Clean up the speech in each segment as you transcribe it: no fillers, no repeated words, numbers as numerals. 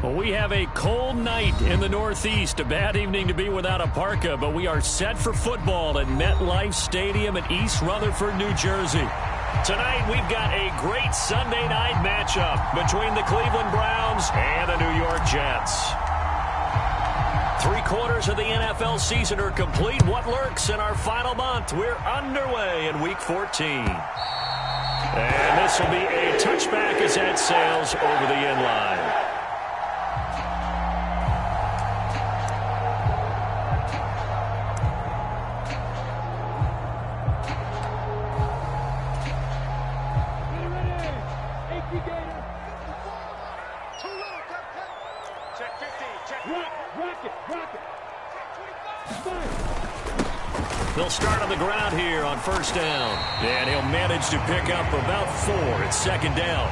Well, we have a cold night in the Northeast. A bad evening to be without a parka, but we are set for football at MetLife Stadium in East Rutherford, New Jersey. Tonight, we've got a great Sunday night matchup between the Cleveland Browns and the New York Jets. 3/4 of the NFL season are complete. What lurks in our final month? We're underway in Week 14. And this will be a touchback as that sails over the end line. They'll start on the ground here on first down. And he'll manage to pick up about 4 at second down.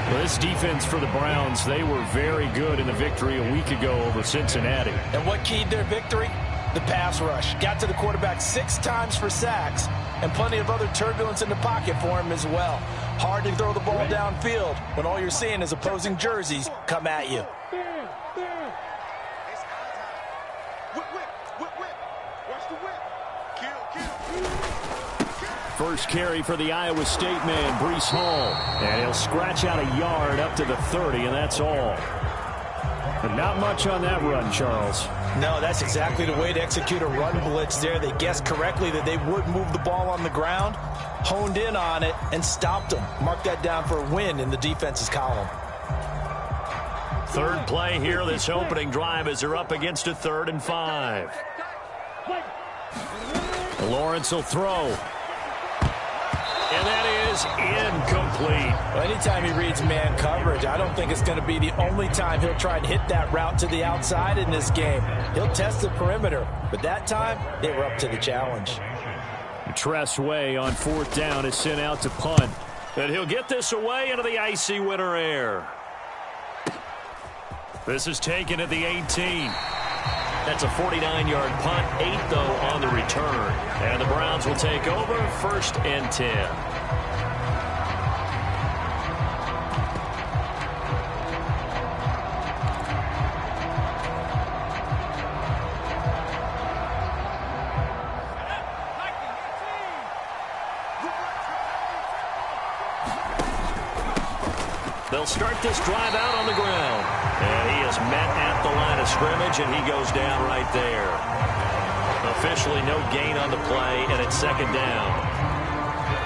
Well, this defense for the Browns, they were very good in the victory a week ago over Cincinnati. And what keyed their victory? The pass rush. Got to the quarterback 6 times for sacks, and plenty of other turbulence in the pocket for him as well. Hard to throw the ball downfield when all you're seeing is opposing jerseys come at you. First carry for the Iowa State man, Breece Hall. And he'll scratch out a yard up to the 30, and that's all. But not much on that run, Charles. No, that's exactly the way to execute a run blitz there. They guessed correctly that they would move the ball on the ground, honed in on it, and stopped them. Mark that down for a win in the defense's column. Third play here, this opening drive, as they're up against a 3rd and 5. Lawrence will throw. And that is incomplete. Well, anytime he reads man coverage, I don't think it's going to be the only time he'll try and hit that route to the outside in this game. He'll test the perimeter, but that time, they were up to the challenge. Tress Way on 4th down is sent out to punt. And he'll get this away into the icy winter air. This is taken at the 18. That's a 49-yard punt, 8 though on the return. And the Browns will take over 1st and 10. They'll start this drive out on the ground. And he is met at the line of scrimmage, and he goes down right there. Officially no gain on the play, and it's second down.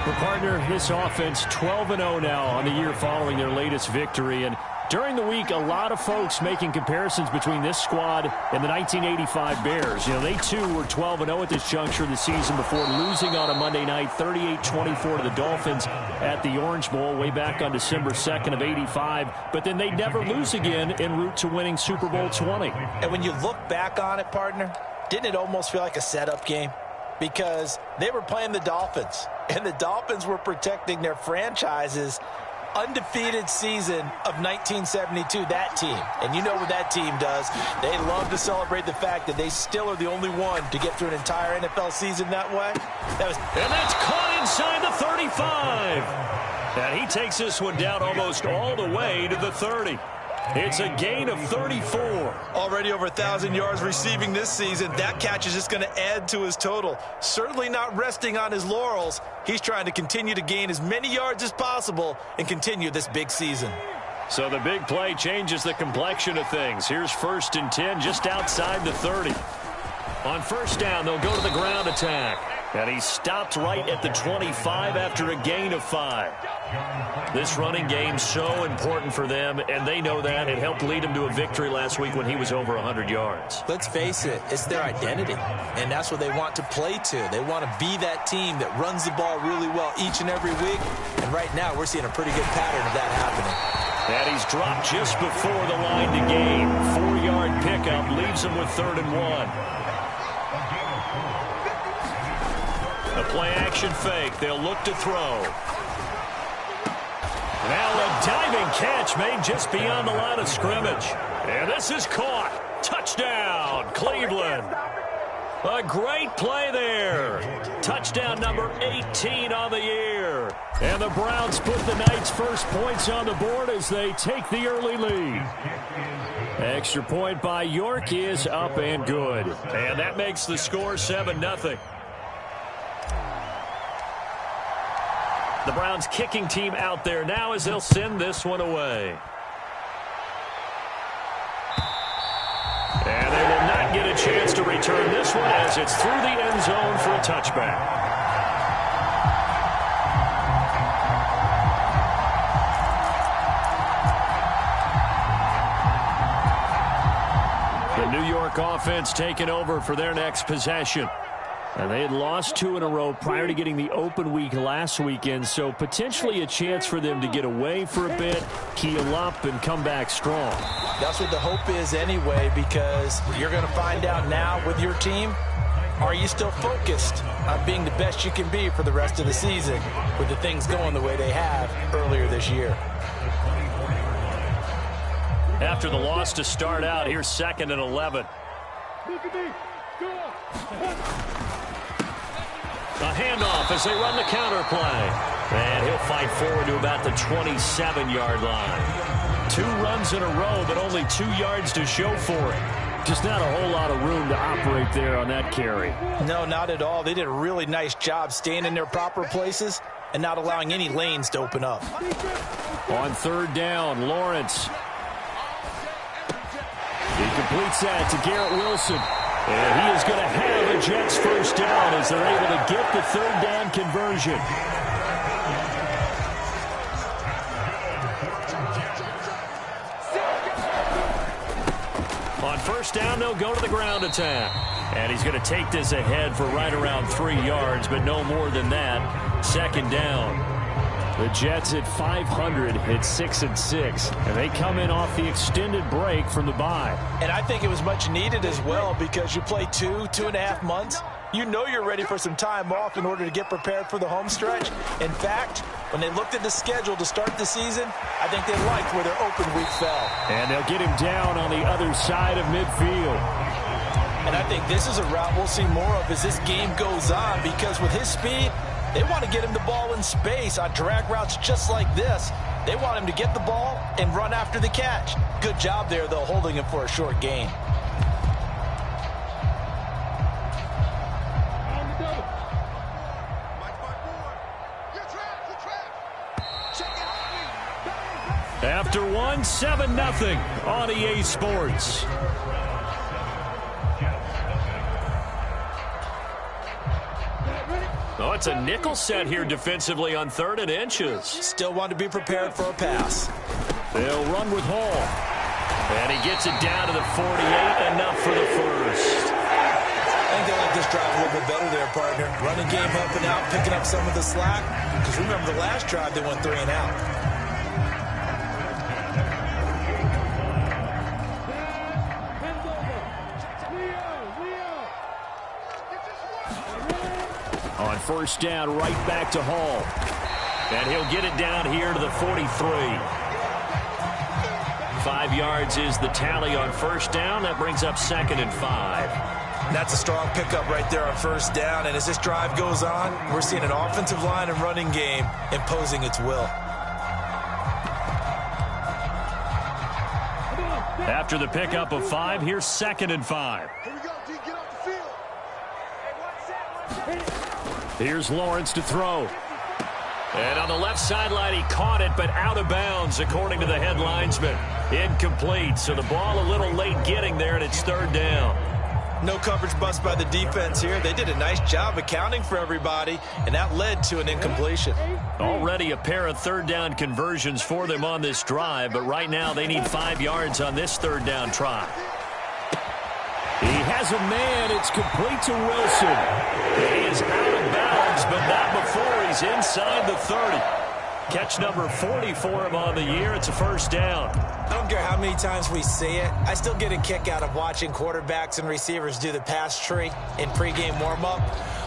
Well, partner, this offense 12-0 now on the year following their latest victory. And during the week, a lot of folks making comparisons between this squad and the 1985 Bears. You know, they too were 12-0 at this juncture of the season before losing on a Monday night 38-24 to the Dolphins at the Orange Bowl way back on December 2nd of 85. But then they never lose again en route to winning Super Bowl 20. And when you look back on it, partner, didn't it almost feel like a setup game? Because they were playing the Dolphins, and the Dolphins were protecting their franchise's undefeated season of 1972, that team. And you know what that team does. They love to celebrate the fact that they still are the only one to get through an entire NFL season that way. And that's caught inside the 35. And he takes this one down almost all the way to the 30. It's a gain of 34. Already over 1,000 yards receiving this season. That catch is just going to add to his total. Certainly not resting on his laurels. He's trying to continue to gain as many yards as possible and continue this big season. So the big play changes the complexion of things. Here's 1st and 10 just outside the 30. On first down, they'll go to the ground attack. And he stopped right at the 25 after a gain of 5. This running game's so important for them, and they know that. It helped lead him to a victory last week when he was over 100 yards. Let's face it, it's their identity, and that's what they want to play to. They want to be that team that runs the ball really well each and every week, and right now we're seeing a pretty good pattern of that happening. And he's dropped just before the line to gain. 4-yard pickup leaves him with 3rd and 1. A play-action fake. They'll look to throw. Now a diving catch made just beyond the line of scrimmage. And this is caught. Touchdown, Cleveland. A great play there. Touchdown number 18 on the year. And the Browns put the night's first points on the board as they take the early lead. Extra point by York is up and good. And that makes the score 7-0. The Browns kicking team out there now as they'll send this one away. And they will not get a chance to return this one as it's through the end zone for a touchback. The New York offense taking over for their next possession. And they had lost 2 in a row prior to getting the open week last weekend, so potentially a chance for them to get away for a bit, heal up, and come back strong. That's what the hope is anyway, because you're going to find out now with your team, are you still focused on being the best you can be for the rest of the season with the things going the way they have earlier this year? After the loss to start out, here's 2nd and 11. A handoff as they run the counter play. And he'll fight forward to about the 27-yard line. 2 runs in a row, but only 2 yards to show for it. Just not a whole lot of room to operate there on that carry. No, not at all. They did a really nice job staying in their proper places and not allowing any lanes to open up. On 3rd down, Lawrence. He completes that to Garrett Wilson. And he is going to have a Jets first down as they're able to get the 3rd down conversion. On 1st down, they'll go to the ground attack. And he's going to take this ahead for right around 3 yards, but no more than that. 2nd down. The Jets at 500 hit 6-6, and they come in off the extended break from the bye. And I think it was much needed as well because you play 2.5 months. You know you're ready for some time off in order to get prepared for the home stretch. In fact, when they looked at the schedule to start the season, I think they liked where their open week fell. And they'll get him down on the other side of midfield. And I think this is a route we'll see more of as this game goes on because with his speed, they want to get him the ball in space on drag routes just like this. They want him to get the ball and run after the catch. Good job there, though, holding him for a short gain. After 1, 7-0 on EA Sports. Oh, it's a nickel set here defensively on 3rd and inches. Still want to be prepared for a pass. They'll run with Hall. And he gets it down to the 48, enough for the first. I think they like this drive a little bit better there, partner. Running game helping out, picking up some of the slack. Because remember the last drive, they went 3 and out. On 1st down, right back to Hall. And he'll get it down here to the 43. 5 yards is the tally on 1st down. That brings up 2nd and 5. That's a strong pickup right there on 1st down. And as this drive goes on, we're seeing an offensive line and running game imposing its will. After the pickup of 5, here's 2nd and 5. Here we go, D. Get off the field. Hey, 1 set. Here's Lawrence to throw. And on the left sideline, he caught it, but out of bounds, according to the head linesman. Incomplete, so the ball a little late getting there, and it's 3rd down. No coverage bust by the defense here. They did a nice job accounting for everybody, and that led to an incompletion. Already a pair of 3rd down conversions for them on this drive, but right now they need 5 yards on this 3rd down try. He has a man. It's complete to Wilson. He is out of bounds, but not before he's inside the 30. Catch number 40 for him on the year. It's a 1st down. I don't care how many times we say it. I still get a kick out of watching quarterbacks and receivers do the pass tree in pregame warm-up.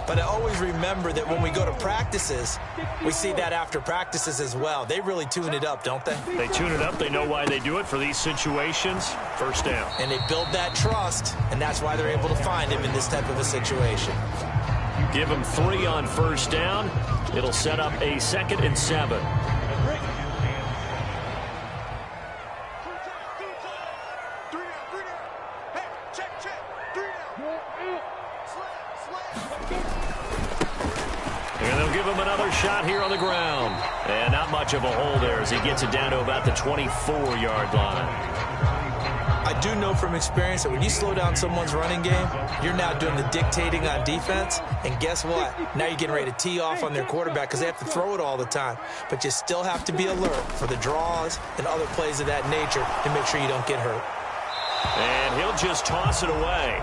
But I always remember that when we go to practices, we see that after practices as well. They really tune it up, don't they? They tune it up. They know why they do it for these situations. 1st down. And they build that trust, and that's why they're able to find him in this type of a situation. Give him 3 on first down. It'll set up a 2nd and 7. And they'll give him another shot here on the ground. And not much of a hole there as he gets it down to about the 24-yard line. I do know from experience that when you slow down someone's running game, you're now doing the dictating on defense. And guess what? Now you're getting ready to tee off on their quarterback because they have to throw it all the time. But you still have to be alert for the draws and other plays of that nature to make sure you don't get hurt. And he'll just toss it away.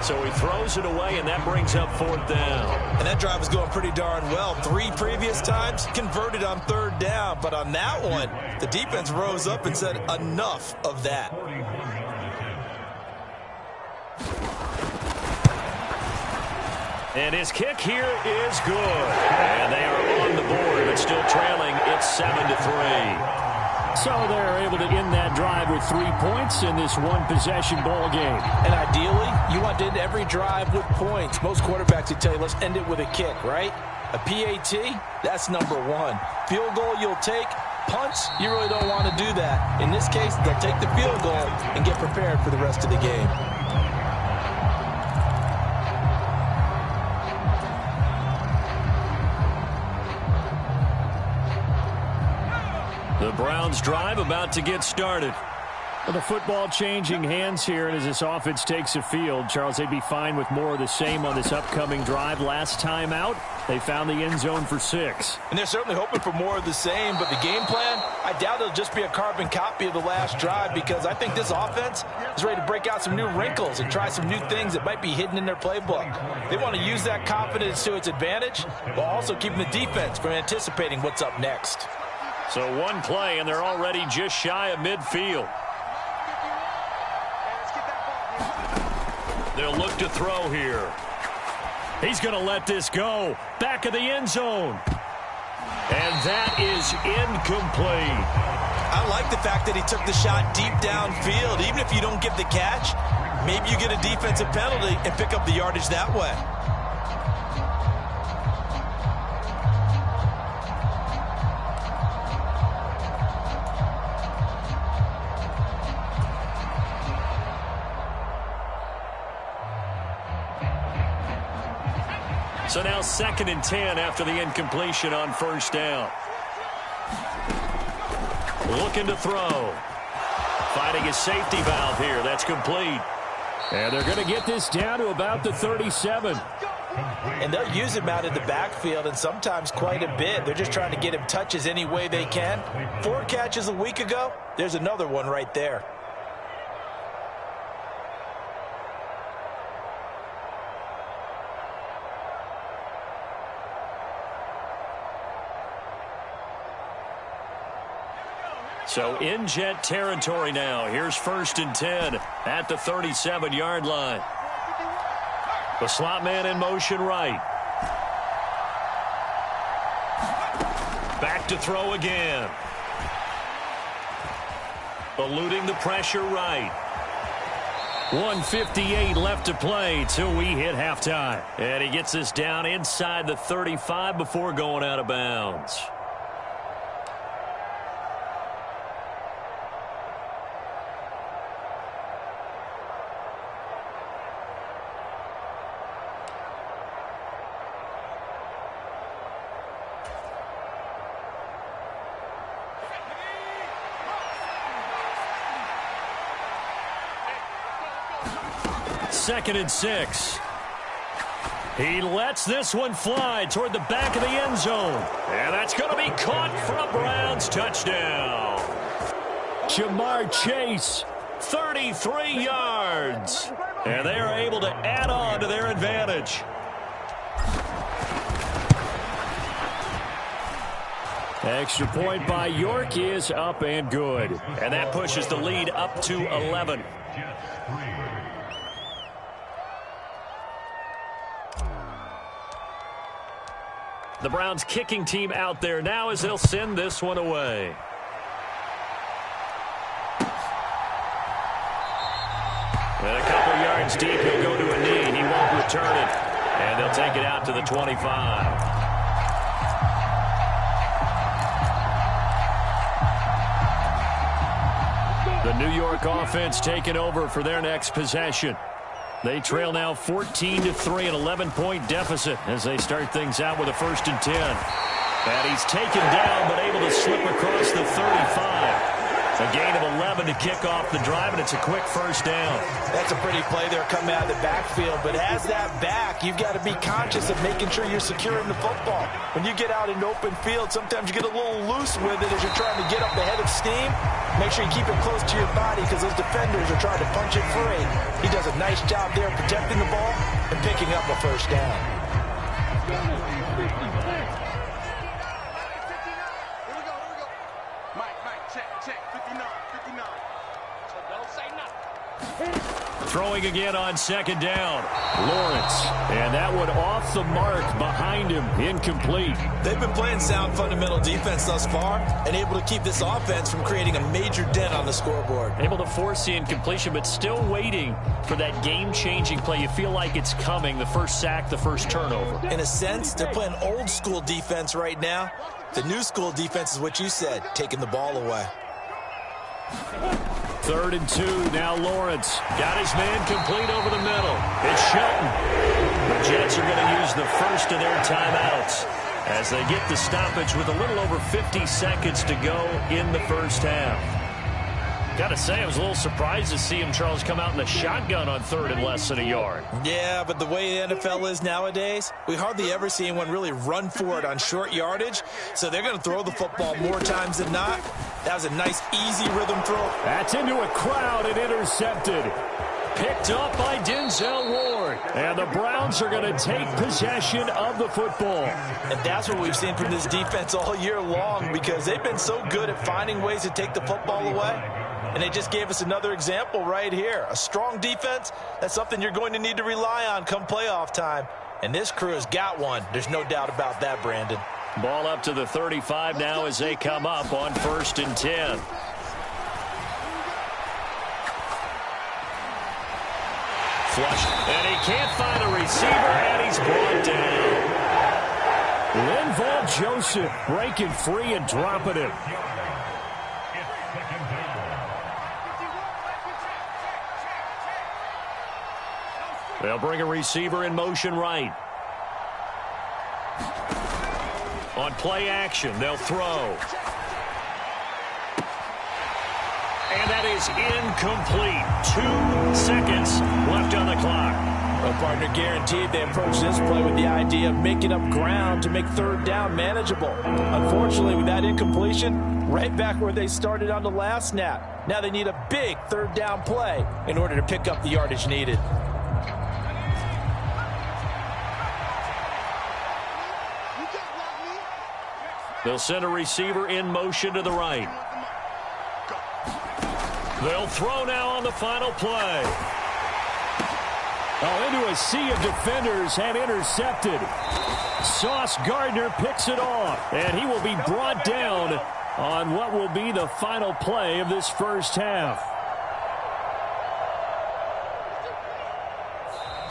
So he throws it away, and that brings up 4th down. And that drive was going pretty darn well. 3 previous times converted on 3rd down. But on that one, the defense rose up and said, enough of that. And his kick here is good. And they are on the board, but still trailing. It's 7-3. So they're able to end that drive with 3 points in this one-possession ball game. And ideally, you want to end every drive with points. Most quarterbacks would tell you, let's end it with a kick, right? A PAT, that's number 1. Field goal you'll take. Punts, you really don't want to do that. In this case, they'll take the field goal and get prepared for the rest of the game. The Browns drive about to get started. Well, the football changing hands here, and as this offense takes the field, Charles, they'd be fine with more of the same on this upcoming drive. Last time out, they found the end zone for 6. And they're certainly hoping for more of the same, but the game plan, I doubt it'll just be a carbon copy of the last drive because I think this offense is ready to break out some new wrinkles and try some new things that might be hidden in their playbook. They want to use that confidence to its advantage while also keeping the defense from anticipating what's up next. So 1 play, and they're already just shy of midfield. They'll look to throw here. He's going to let this go. Back of the end zone. And that is incomplete. I like the fact that he took the shot deep downfield. Even if you don't get the catch, maybe you get a defensive penalty and pick up the yardage that way. So now 2nd and 10 after the incompletion on first down. Looking to throw. Finding his safety valve here. That's complete. And they're going to get this down to about the 37. And they'll use him out in the backfield and sometimes quite a bit. They're just trying to get him touches any way they can. 4 catches a week ago. There's another one right there. So in jet territory now. Here's 1st and 10 at the 37-yard line. The slot man in motion right. Back to throw again. Eluding the pressure right. 1:58 left to play till we hit halftime. And he gets this down inside the 35 before going out of bounds. Second and 6. He lets this one fly toward the back of the end zone. And that's going to be caught for a Browns touchdown. Jamar Chase, 33 yards. And they are able to add on to their advantage. Extra point by York is up and good. And that pushes the lead up to 11. The Browns kicking team out there now as they'll send this one away. And a couple yards deep, he'll go to a knee. He won't return it. And they'll take it out to the 25. The New York offense taking over for their next possession. They trail now 14-3, an 11-point deficit as they start things out with a 1st and 10. And he's taken down but able to slip across the 35. A gain of 11 to kick off the drive, and it's a quick 1st down. That's a pretty play there coming out of the backfield, but as that back, you've got to be conscious of making sure you're securing the football. When you get out in open field, sometimes you get a little loose with it as you're trying to get up the head of steam. Make sure you keep it close to your body because those defenders are trying to punch it free. He does a nice job there protecting the ball and picking up a 1st down. Throwing again on 2nd down. Lawrence. And that one off the mark behind him. Incomplete. They've been playing sound fundamental defense thus far and able to keep this offense from creating a major dent on the scoreboard. Able to force the incompletion, but still waiting for that game-changing play. You feel like it's coming, the first sack, the first turnover. In a sense, they're playing old school defense right now. The new school defense is what you said, taking the ball away. 3rd and 2, now Lawrence. Got his man complete over the middle. It's Shelton. The Jets are going to use the first of their timeouts as they get the stoppage with a little over 50 seconds to go in the 1st half. Got to say, I was a little surprised to see him, Charles, come out in the shotgun on 3rd and less than a yard. Yeah, but the way the NFL is nowadays, we hardly ever see anyone really run for it on short yardage. So they're going to throw the football more times than not. That was a nice, easy rhythm throw. That's into a crowd and intercepted. Picked up by Denzel Ward. And the Browns are going to take possession of the football. And that's what we've seen from this defense all year long because they've been so good at finding ways to take the football away. And they just gave us another example right here. A strong defense, that's something you're going to need to rely on come playoff time. And this crew has got one. There's no doubt about that, Brandon. Ball up to the 35 now as they come up on 1st and 10. Flush, and he can't find a receiver, and he's brought down. Linval Joseph breaking free and dropping him. They'll bring a receiver in motion right. On play action, they'll throw. And that is incomplete. 2 seconds left on the clock. Well, partner, guaranteed they approach this play with the idea of making up ground to make 3rd down manageable. Unfortunately, with that incompletion, right back where they started on the last snap. Now they need a big 3rd down play in order to pick up the yardage needed. They'll send a receiver in motion to the right. They'll throw now on the final play. Oh, into a sea of defenders and intercepted. Sauce Gardner picks it off, and he will be brought down on what will be the final play of this 1st half.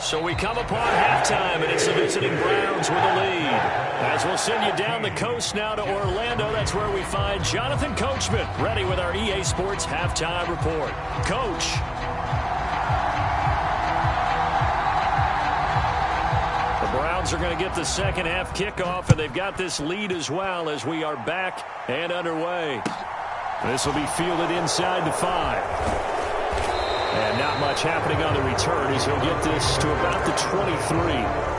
So we come upon halftime, and it's the visiting Browns with a lead. As we'll send you down the coast now to Orlando, that's where we find Jonathan Coachman, ready with our EA Sports Halftime Report. Coach. The Browns are going to get the 2nd half kickoff, and they've got this lead as well as we are back and underway. This will be fielded inside the 5. And not much happening on the return as he'll get this to about the 23.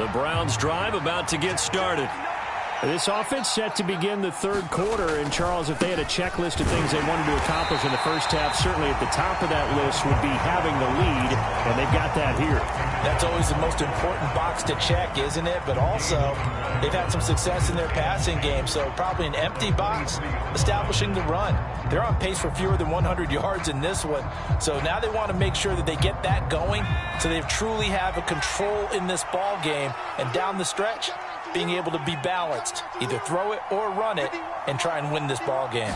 The Browns drive about to get started. This offense set to begin the 3rd quarter. And, Charles, if they had a checklist of things they wanted to accomplish in the 1st half, certainly at the top of that list would be having the lead, and they've got that here. That's always the most important box to check, isn't it? But also, they've had some success in their passing game, so probably an empty box establishing the run. They're on pace for fewer than 100 yards in this one, so now they want to make sure that they get that going so they truly have a control in this ball game. And down the stretch, being able to be balanced, either throw it or run it, and try and win this ball game.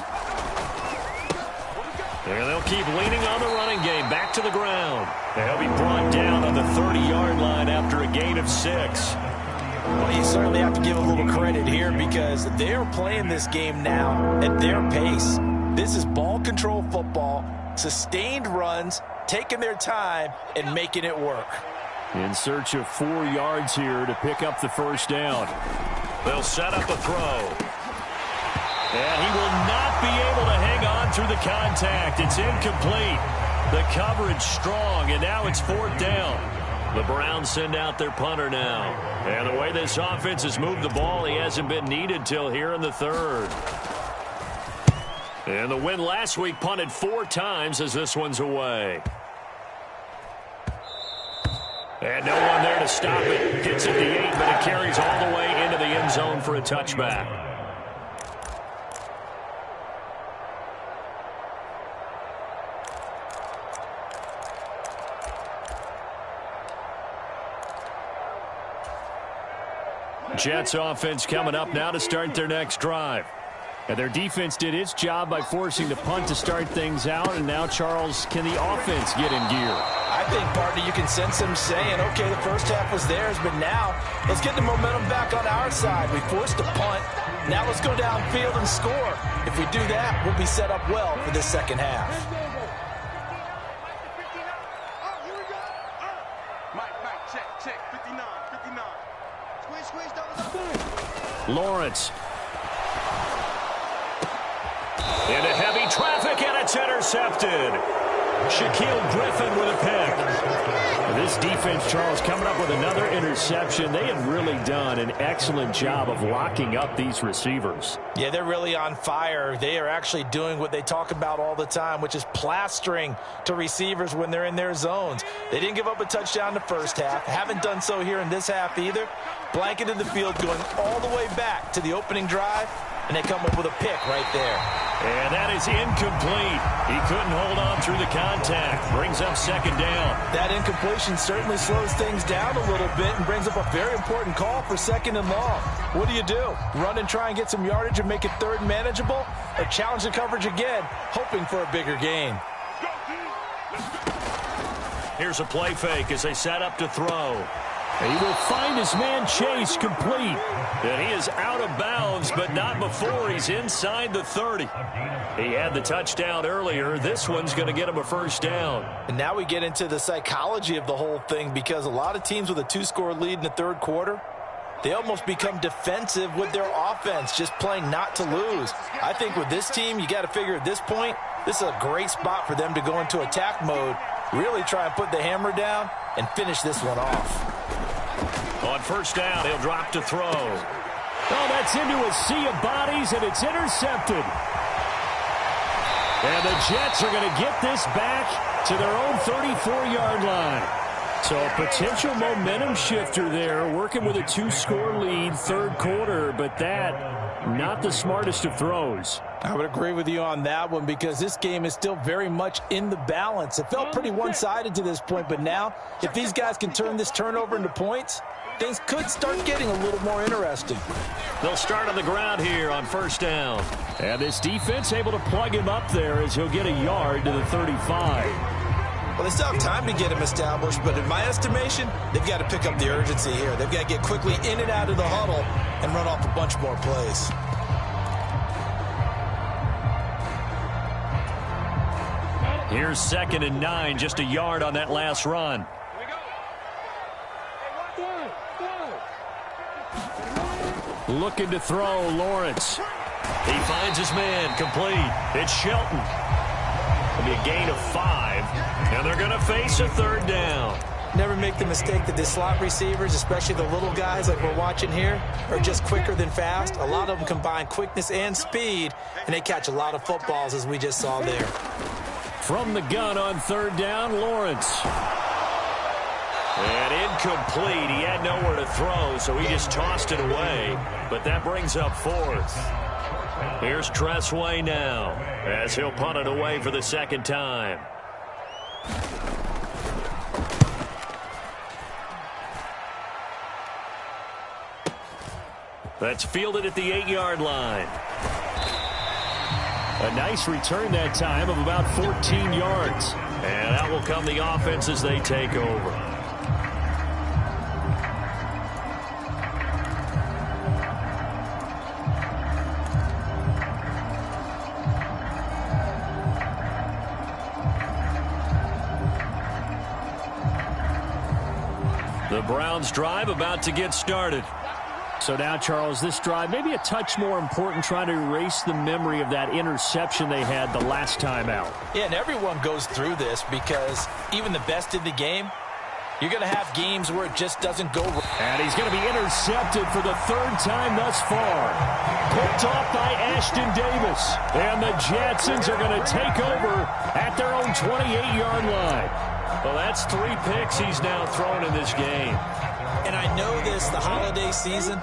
And they'll keep leaning on the running game. Back to the ground. They'll be brought down on the 30-yard line after a gain of 6. Well, you certainly have to give a little credit here because they're playing this game now at their pace. This is ball control football, sustained runs, taking their time, and making it work. In search of 4 yards here to pick up the first down. They'll set up a throw. And he will not be able to hang on through the contact. It's incomplete. The coverage strong, and now it's 4th down. The Browns send out their punter now. And the way this offense has moved the ball, he hasn't been needed till here in the 3rd. And the win last week punted 4 times as this one's away. And no one there to stop it. Gets it the 8, but it carries all the way into the end zone for a touchback. Jets offense coming up now to start their next drive. And their defense did its job by forcing the punt to start things out. And now, Charles, can the offense get in gear? I think, partner, you can sense them saying, okay, the first half was theirs, but now let's get the momentum back on our side. We forced a punt. Now let's go downfield and score. If we do that, we'll be set up well for this second half. Lawrence. Into heavy traffic, and it's intercepted. Shaquille Griffin with a pick. This defense, Charles, coming up with another interception. They have really done an excellent job of locking up these receivers. Yeah, they're really on fire. They are actually doing what they talk about all the time, which is plastering to receivers when they're in their zones. They didn't give up a touchdown in the first half. Haven't done so here in this half either. Blanketed the field going all the way back to the opening drive, and they come up with a pick right there. And that is incomplete. He couldn't hold on through the contact. Brings up second down. That incompletion certainly slows things down a little bit and brings up a very important call for 2nd and long. What do? Run and try and get some yardage and make it 3rd manageable? Or challenge the coverage again, hoping for a bigger gain? Here's a play fake as they set up to throw. He will find his man Chase complete. And he is out of bounds, but not before he's inside the 30. He had the touchdown earlier. This one's going to get him a first down. And now we get into the psychology of the whole thing, because a lot of teams with a 2-score lead in the 3rd quarter, they almost become defensive with their offense, just playing not to lose. I think with this team, you got to figure at this point, this is a great spot for them to go into attack mode, really try and put the hammer down and finish this one off. On first down, he'll drop to throw. Oh, that's into a sea of bodies, and it's intercepted. And the Jets are going to get this back to their own 34-yard line. So a potential momentum shifter there, working with a 2-score lead, 3rd quarter, but that, not the smartest of throws. I would agree with you on that one, because this game is still very much in the balance. It felt pretty one-sided to this point, but now, if these guys can turn this turnover into points, things could start getting a little more interesting. They'll start on the ground here on first down. And this defense able to plug him up there as he'll get a yard to the 35. Well, they still have time to get him established, but in my estimation, they've got to pick up the urgency here. They've got to get quickly in and out of the huddle and run off a bunch more plays. Here's 2nd and 9, just a yard on that last run. Looking to throw, Lawrence. He finds his man, complete. It's Shelton. It'll be a gain of 5, and they're going to face a 3rd down. Never make the mistake that the slot receivers, especially the little guys like we're watching here, are just quicker than fast. A lot of them combine quickness and speed, and they catch a lot of footballs, as we just saw there. From the gun on 3rd down, Lawrence. And incomplete. He had nowhere to throw, so he just tossed it away. But that brings up 4th. Here's Tressway now, as he'll punt it away for the 2nd time. That's fielded at the 8-yard line. A nice return that time of about 14 yards. And out will come the offense as they take over. The Browns drive about to get started. So now, Charles, this drive maybe a touch more important, trying to erase the memory of that interception they had the last time out. Yeah, and everyone goes through this because even the best in the game, you're going to have games where it just doesn't go right. And he's going to be intercepted for the third time thus far. Picked off by Ashton Davis. And the Jetsons are going to take over at their own 28-yard line. Well, that's 3 picks he's now thrown in this game. And I know this, the holiday season,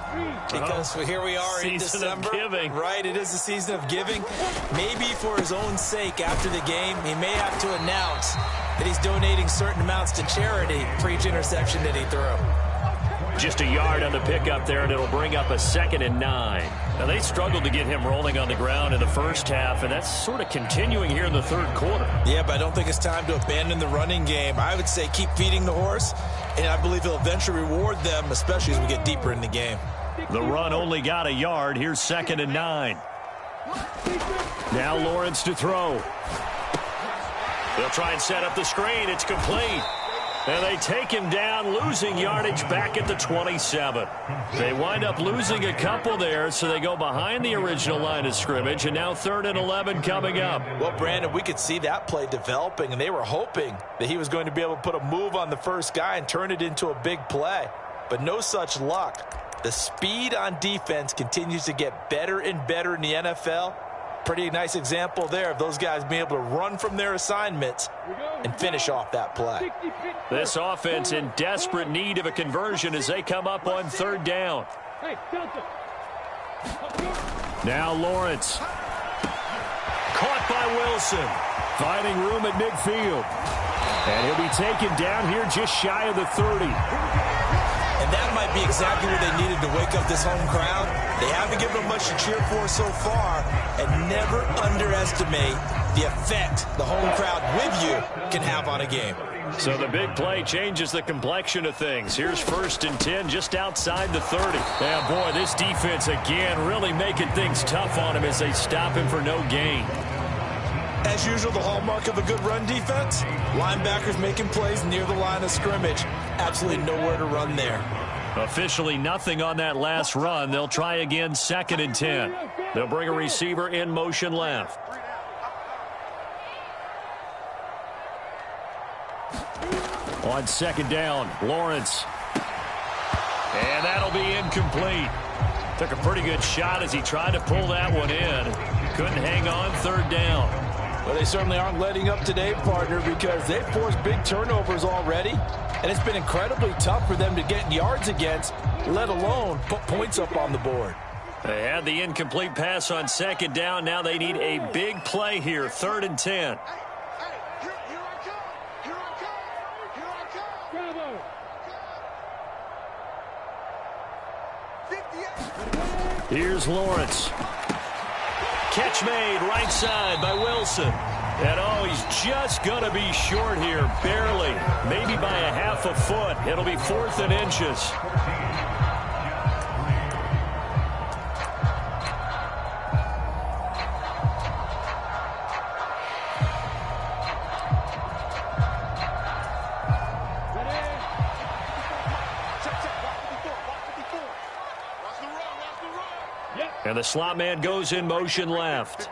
because here we are in December. Season of giving. Right, it is the season of giving. Maybe for his own sake after the game, he may have to announce that he's donating certain amounts to charity for each interception that he threw. Just a yard on the pickup there, and it'll bring up a 2nd and 9. Now, they struggled to get him rolling on the ground in the first half, and that's sort of continuing here in the third quarter. Yeah, but I don't think it's time to abandon the running game. I would say keep feeding the horse, and I believe he'll eventually reward them, especially as we get deeper in the game. The run only got a yard. Here's 2nd and 9. Now Lawrence to throw. They'll try and set up the screen. It's complete. And they take him down, losing yardage back at the 27. They wind up losing a couple there, so they go behind the original line of scrimmage, and now 3rd and 11 coming up. Well, Brandon, we could see that play developing, and they were hoping that he was going to be able to put a move on the first guy and turn it into a big play. But no such luck. The speed on defense continues to get better and better in the NFL. Pretty nice example there of those guys being able to run from their assignments and finish off that play. This offense in desperate need of a conversion as they come up on 3rd down. Now Lawrence. Caught by Wilson. Finding room at midfield. And he'll be taken down here just shy of the 30. And that might be exactly what they needed to wake up this home crowd. They haven't given them much to cheer for so far, and never underestimate the effect the home crowd with you can have on a game. So the big play changes the complexion of things. Here's 1st and 10 just outside the 30. Yeah, boy, this defense again really making things tough on him as they stop him for no gain. As usual, the hallmark of a good run defense, linebackers making plays near the line of scrimmage. Absolutely nowhere to run there. Officially nothing on that last run. They'll try again, 2nd and 10. They'll bring a receiver in motion left. On 2nd down, Lawrence. And that'll be incomplete. Took a pretty good shot as he tried to pull that one in. Couldn't hang on, 3rd down. Well, they certainly aren't letting up today, partner, because they've forced big turnovers already. And it's been incredibly tough for them to get yards against, let alone put points up on the board. They had the incomplete pass on 2nd down. Now they need a big play here, 3rd and 10. Here's Lawrence. Catch made right side by Wilson. And oh, he's just going to be short here, barely. Maybe by a half a foot. It'll be 4th and inches. And the slot man goes in motion left.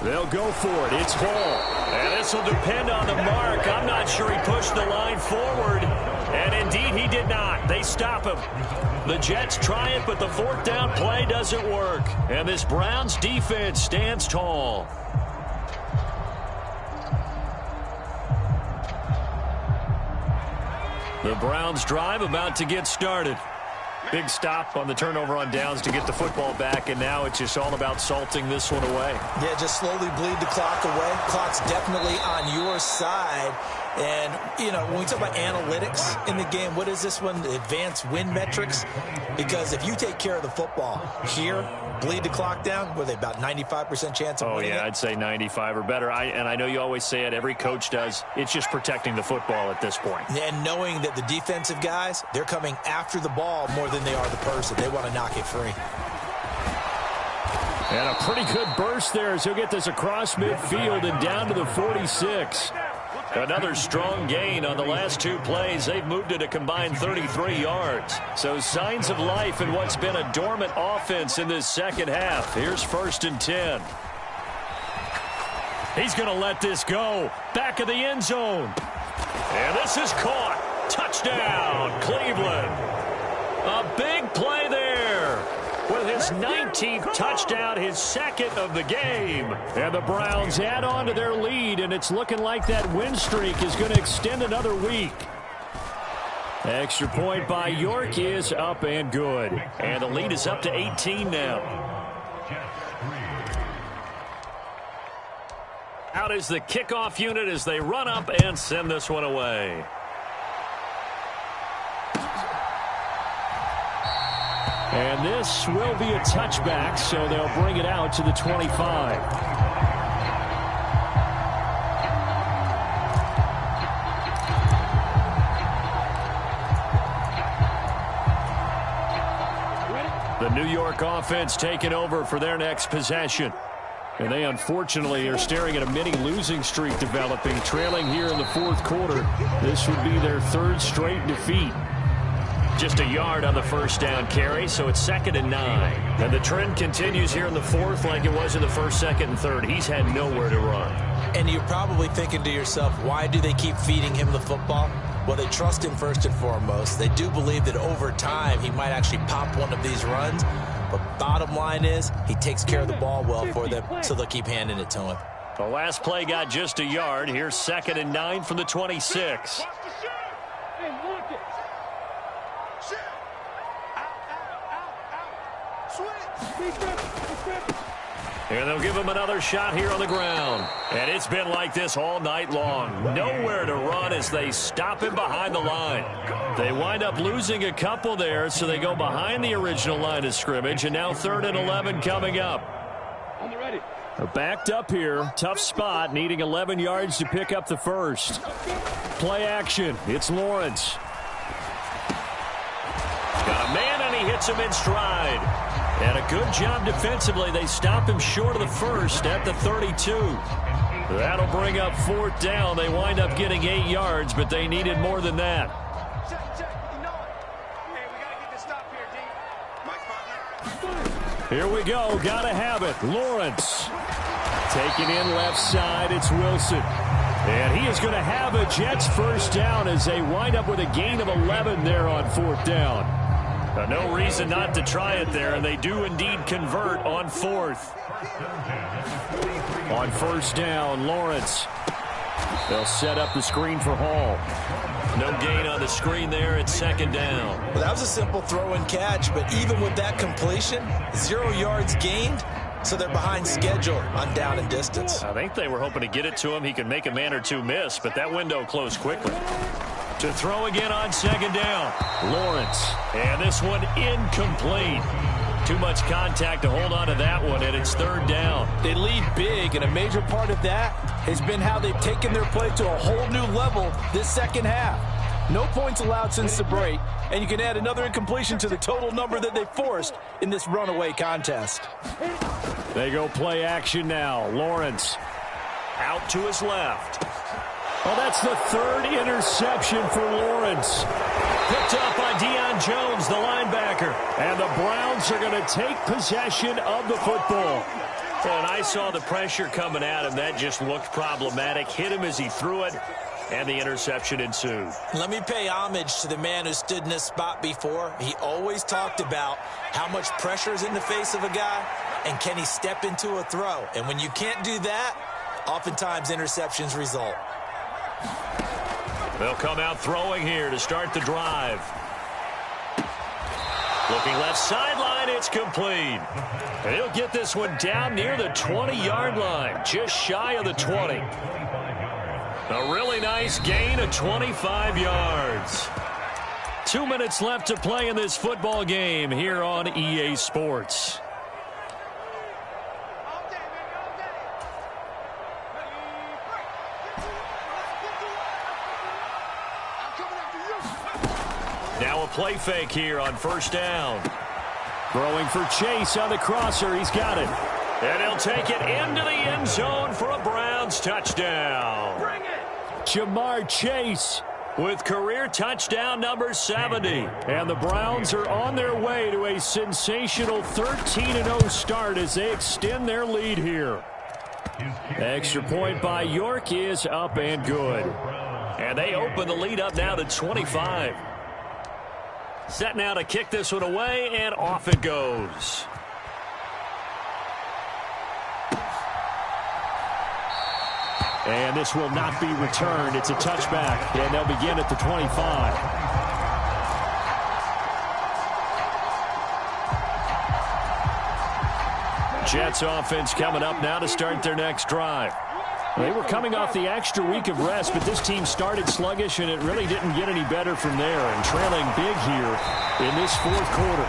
They'll go for it. It's Hall. And this will depend on the mark. I'm not sure he pushed the line forward. And indeed, he did not. They stop him. The Jets try it, but the 4th down play doesn't work. And this Browns defense stands tall. The Browns drive about to get started. Big stop on the turnover on downs to get the football back, and now it's just all about salting this one away. Yeah, just slowly bleed the clock away. Clock's definitely on your side. And, you know, when we talk about analytics in the game, what is this one? Advanced win metrics? Because if you take care of the football here, bleed the clock down, were they about 95% chance of winning it? I'd say 95 or better. And I know you always say it, every coach does. It's just protecting the football at this point. And knowing that the defensive guys, they're coming after the ball more than they are the person. They want to knock it free. And a pretty good burst there as he'll get this across midfield and down to the 46. Another strong gain on the last two plays. They've moved it a combined 33 yards. So signs of life in what's been a dormant offense in this second half. Here's 1st and 10. He's going to let this go. Back of the end zone. And this is caught. Touchdown, Cleveland. A big play there. With his 19th touchdown, his second of the game. And the Browns add on to their lead, and it's looking like that win streak is going to extend another week. Extra point by York is up and good. And the lead is up to 18 now. Out is the kickoff unit as they run up and send this one away. And this will be a touchback, so they'll bring it out to the 25. The New York offense taking over for their next possession. And they unfortunately are staring at a mini losing streak developing, trailing here in the 4th quarter. This would be their 3rd straight defeat. Just a yard on the first down carry, so it's 2nd and 9. And the trend continues here in the 4th like it was in the 1st, 2nd, and 3rd. He's had nowhere to run. And you're probably thinking to yourself, why do they keep feeding him the football? Well, they trust him first and foremost. They do believe that over time he might actually pop one of these runs. But bottom line is he takes care of the ball well for them, so they'll keep handing it to him. The last play got just a yard. Here's 2nd and 9 from the 26. And they'll give him another shot here on the ground. And it's been like this all night long. Nowhere to run as they stop him behind the line. They wind up losing a couple there, so they go behind the original line of scrimmage. And now 3rd and 11 coming up. They're backed up here. Tough spot, needing 11 yards to pick up the first. Play action. It's Lawrence. Got a man, and he hits him in stride. And a good job defensively. They stop him short of the first at the 32. That'll bring up 4th down. They wind up getting 8 yards, but they needed more than that. Here we go. Gotta have it. Lawrence. Taking in left side. It's Wilson. And he is going to have a Jets first down as they wind up with a gain of 11 there on 4th down. No reason not to try it there, and they do indeed convert on 4th. On 1st down, Lawrence. They'll set up the screen for Hall. No gain on the screen there. It's 2nd down. Well, that was a simple throw and catch, but even with that completion, 0 yards gained, so they're behind schedule on down and distance. I think they were hoping to get it to him. He could make a man or two miss, but that window closed quickly. To throw again on 2nd down. Lawrence. And this one incomplete. Too much contact to hold on to that one, and it's 3rd down. They lead big, and a major part of that has been how they've taken their play to a whole new level this second half. No points allowed since the break, and you can add another incompletion to the total number that they forced in this runaway contest. They go play action now. Lawrence. Out to his left. Oh, that's the 3rd interception for Lawrence. Picked up by Deion Jones, the linebacker. And the Browns are going to take possession of the football. And I saw the pressure coming at him. That just looked problematic. Hit him as he threw it, and the interception ensued. Let me pay homage to the man who stood in this spot before. He always talked about how much pressure is in the face of a guy, and can he step into a throw. And when you can't do that, oftentimes interceptions result. They'll come out throwing here to start the drive. Looking left sideline, it's complete. And he'll get this one down near the 20-yard line, just shy of the 20. A really nice gain of 25 yards. 2 minutes left to play in this football game here on EA Sports. Now a play fake here on first down. Throwing for Chase on the crosser. He's got it. And he'll take it into the end zone for a Browns touchdown. Bring it. Jamar Chase with career touchdown number 70. And the Browns are on their way to a sensational 13-0 start as they extend their lead here. Extra point by York is up and good. And they open the lead up now to 25. Set now to kick this one away, and off it goes. And this will not be returned. It's a touchback, and they'll begin at the 25. Jets offense coming up now to start their next drive. They were coming off the extra week of rest, but this team started sluggish, and it really didn't get any better from there. And trailing big here in this fourth quarter.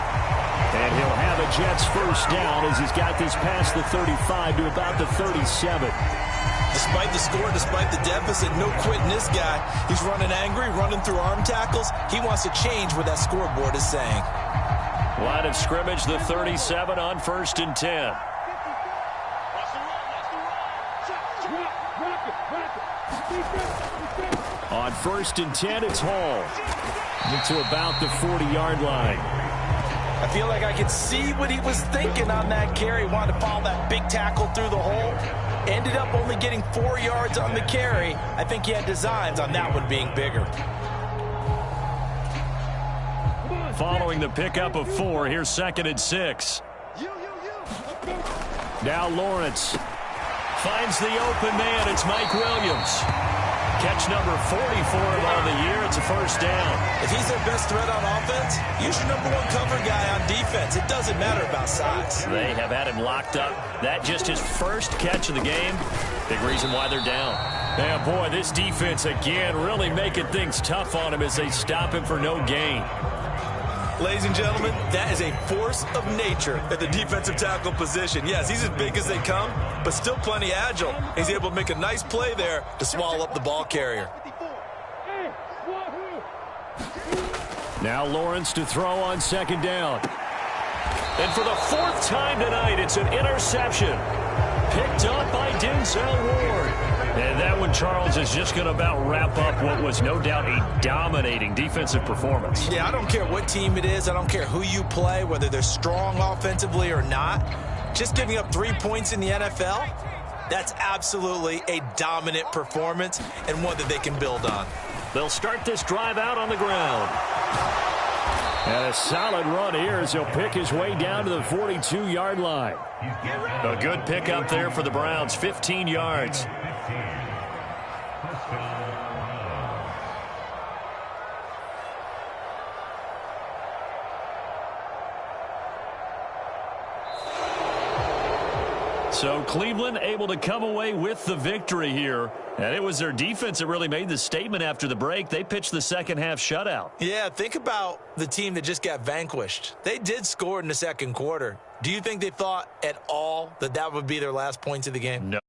And he'll have a Jets first down as he's got this past the 35 to about the 37. Despite the score, despite the deficit, no quitting this guy. He's running angry, running through arm tackles. He wants to change what that scoreboard is saying. Line of scrimmage, the 37 on 1st and 10. On 1st and 10, it's Hall. Into about the 40-yard line. I feel like I could see what he was thinking on that carry. Wanted to follow that big tackle through the hole. Ended up only getting 4 yards on the carry. I think he had designs on that one being bigger. Following the pickup of 4, here's 2nd and 6. Now Lawrence finds the open man. It's Mike Williams. Catch number 44 on the year. It's a first down. If he's their best threat on offense, use your number 1 cover guy on defense. It doesn't matter about size. They have had him locked up. That just his first catch of the game. Big reason why they're down. Yeah, boy, this defense again really making things tough on him as they stop him for no gain. Ladies and gentlemen, that is a force of nature at the defensive tackle position. Yes, he's as big as they come, but still plenty agile. He's able to make a nice play there to swallow up the ball carrier. Now Lawrence to throw on 2nd down. And for the 4th time tonight, it's an interception. Picked up by Denzel Ward. And that one, Charles, is just going to about wrap up what was no doubt a dominating defensive performance. Yeah, I don't care what team it is. I don't care who you play, whether they're strong offensively or not. Just giving up 3 points in the NFL, that's absolutely a dominant performance and one that they can build on. They'll start this drive out on the ground. And a solid run here as he'll pick his way down to the 42-yard line. A good pickup there for the Browns, 15 yards. So Cleveland able to come away with the victory here. And it was their defense that really made the statement after the break. They pitched the second half shutout. Yeah, think about the team that just got vanquished. They did score in the second quarter. Do you think they thought at all that that would be their last points of the game? No.